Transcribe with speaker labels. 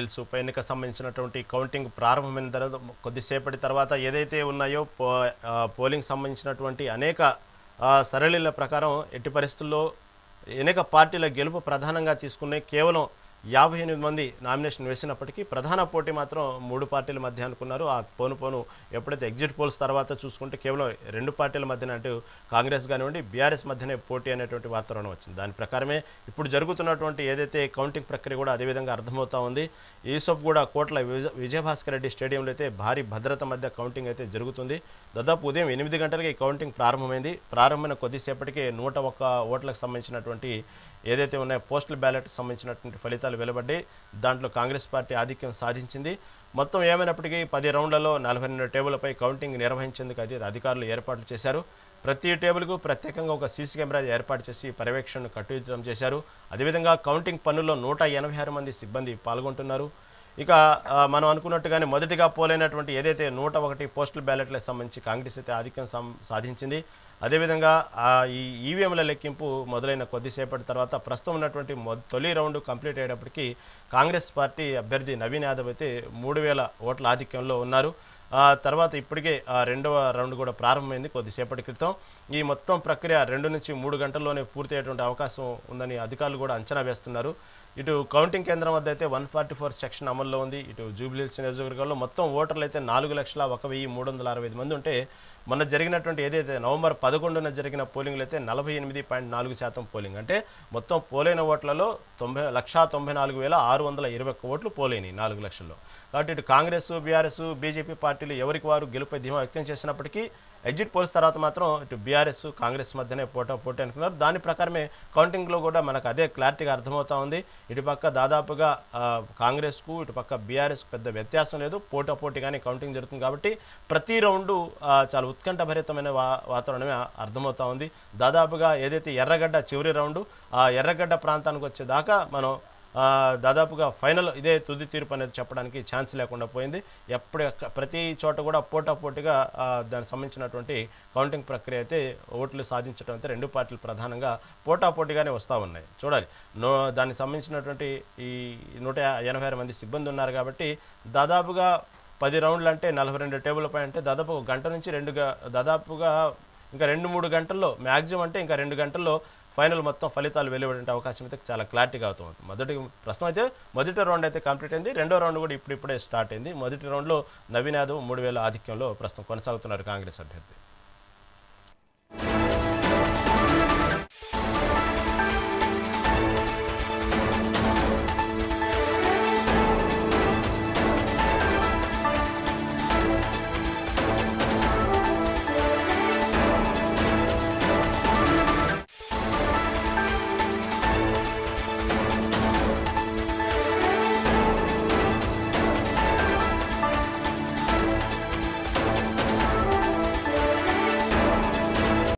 Speaker 1: జూబ్లీహిల్స్ ఉప ఎన్నిక సంబంధించినటువంటి కౌంటింగ్ ప్రారంభమైన తర్వాత కొద్దిసేపటి తర్వాత ఏదైతే ఉన్నాయో పోలింగ్ సంబంధించినటువంటి అనేక సరళీల ప్రకారం ఎట్టి పరిస్థితుల్లో అనేక పార్టీల గెలుపు ప్రధానంగా తీసుకున్నాయి. కేవలం 58 మంది నామినేషన్ వేసినప్పటికీ ప్రధాన పోటీ మాత్రం 3 పార్టీల మధ్య అనుకున్నారు. ఆ పోను ఎప్పుడైతే ఎగ్జిట్ పోల్స్ తర్వాత చూసుకుంటే కేవలం 2 పార్టీల మధ్యన అటు కాంగ్రెస్ కానివ్వండి బీఆర్ఎస్ మధ్యనే పోటీ అనేటువంటి వాతావరణం వచ్చింది. దాని ప్రకారమే ఇప్పుడు జరుగుతున్నటువంటి ఏదైతే కౌంటింగ్ ప్రక్రియ కూడా అదేవిధంగా అర్థమవుతా ఉంది. యూసఫ్ కూడా కోట్ల విజయభాస్కర్ రెడ్డి స్టేడియంలో అయితే భారీ భద్రత మధ్య కౌంటింగ్ అయితే జరుగుతుంది. దాదాపు ఉదయం 8 గంటలకి ఈ కౌంటింగ్ ప్రారంభమైంది. ప్రారంభమైన కొద్దిసేపటికే 101 ఓట్లకు సంబంధించినటువంటి ఏదైతే ఉన్నాయో పోస్టల్ బ్యాలెట్ సంబంధించినటువంటి ఫలితాలు వెలువడ్డాయి. దాంట్లో కాంగ్రెస్ పార్టీ ఆధిక్యం సాధించింది. మొత్తం ఏమైనప్పటికీ 10 రౌండ్లలో 42 టేబుళ్లపై కౌంటింగ్ నిర్వహించేందుకు అయితే అధికారులు ఏర్పాట్లు చేశారు. ప్రతి టేబుల్కు ప్రత్యేకంగా ఒక సీసీ కెమెరా ఏర్పాటు చేసి పర్యవేక్షణను కట్టుదిట్టం చేశారు. అదేవిధంగా కౌంటింగ్ పనుల్లో 186 మంది సిబ్బంది పాల్గొంటున్నారు. ఇక మనం అనుకున్నట్టుగానే మొదటిగా పోలైనటువంటి ఏదైతే 101 పోస్టల్ బ్యాలెట్లకు సంబంధించి కాంగ్రెస్ అయితే ఆధిక్యం సాధించింది. అదేవిధంగా ఈ ఈవీఎంల లెక్కింపు మొదలైన కొద్దిసేపటి తర్వాత ప్రస్తుతం ఉన్నటువంటి తొలి రౌండ్ కంప్లీట్ అయ్యేటప్పటికీ కాంగ్రెస్ పార్టీ అభ్యర్థి నవీన్ యాదవ్ అయితే 3000 ఓట్ల ఆధిక్యంలో ఉన్నారు. తర్వాత ఇప్పటికే రెండవ రౌండ్ కూడా ప్రారంభమైంది కొద్దిసేపటి క్రితం. ఈ మొత్తం ప్రక్రియ 2 నుంచి 3 గంటల్లోనే పూర్తయ్యేటువంటి అవకాశం ఉందని అధికారులు కూడా అంచనా వేస్తున్నారు. ఇటు కౌంటింగ్ కేంద్రం వద్ద అయితే 144 సెక్షన్ అమల్లో ఉంది. ఇటు జూబ్లీహిల్స్ నియోజకవర్గంలో మొత్తం ఓటర్లు అయితే 4,01,365 మంది ఉంటే మొన్న జరిగినటువంటి ఏదైతే నవంబర్ 11న జరిగిన పోలింగ్లు అయితే 48.4% పోలింగ్. అంటే మొత్తం పోలైన ఓట్లలో 1,94,621 ఓట్లు పోలైనవి 4 లక్షల్లో. కాబట్టి ఇటు కాంగ్రెస్ బీఆర్ఎస్ బీజేపీ పార్టీలు ఎవరికి వారు గెలుపై ధీమా వ్యక్తం చేసినప్పటికీ ఎగ్జిట్ పోల్స్ తర్వాత మాత్రం ఇటు బీఆర్ఎస్ కాంగ్రెస్ మధ్యనే పోటీ అనుకున్నారు. దాని ప్రకారమే కౌంటింగ్లో కూడా మనకు అదే క్లారిటీగా అర్థమవుతా ఉంది. ఇటుపక్క దాదాపుగా కాంగ్రెస్కు ఇటుపక్క బీఆర్ఎస్కు పెద్ద వ్యత్యాసం లేదు. పోటీగానే కౌంటింగ్ జరుగుతుంది. కాబట్టి ప్రతి రౌండు చాలా ఉత్కంఠభరితమైన వాతావరణమే అర్థమవుతా ఉంది. దాదాపుగా ఏదైతే ఎర్రగడ్డ చివరి రౌండు ఆ ఎర్రగడ్డ ప్రాంతానికి వచ్చేదాకా మనం దాదాపుగా ఫైనల్ ఇదే తుది తీర్పు అనేది చెప్పడానికి ఛాన్స్ లేకుండా పోయింది. ప్రతి చోట కూడా పోటాపోటీగా దానికి సంబంధించినటువంటి కౌంటింగ్ ప్రక్రియ అయితే ఓట్లు సాధించడం అయితే 2 పార్టీలు ప్రధానంగా పోటాపోటీగానే వస్తూ ఉన్నాయి. చూడాలి దానికి సంబంధించినటువంటి ఈ 186 మంది సిబ్బంది ఉన్నారు కాబట్టి దాదాపుగా 10 రౌండ్లు అంటే 42 టేబుల్పై అంటే దాదాపు 1 గంట నుంచి దాదాపుగా ఇంకా 2-3 గంటల్లో మ్యాక్సిమం అంటే ఇంకా 2 గంటల్లో ఫైనల్ మొత్తం ఫలితాలు వెలువడే అవకాశం అయితే చాలా క్లారిటీగా అవుతుంది. ప్రస్తుతం అయితే మొదటి రౌండ్ అయితే కంప్లీట్ అయింది. రెండో రౌండ్ కూడా ఇప్పుడే స్టార్ట్ అయింది. మొదటి రౌండ్లో నవీన్ యాదవ్ 3000 ఆధిక్యంలో ప్రస్తుతం కొనసాగుతున్నారు కాంగ్రెస్ అభ్యర్థి.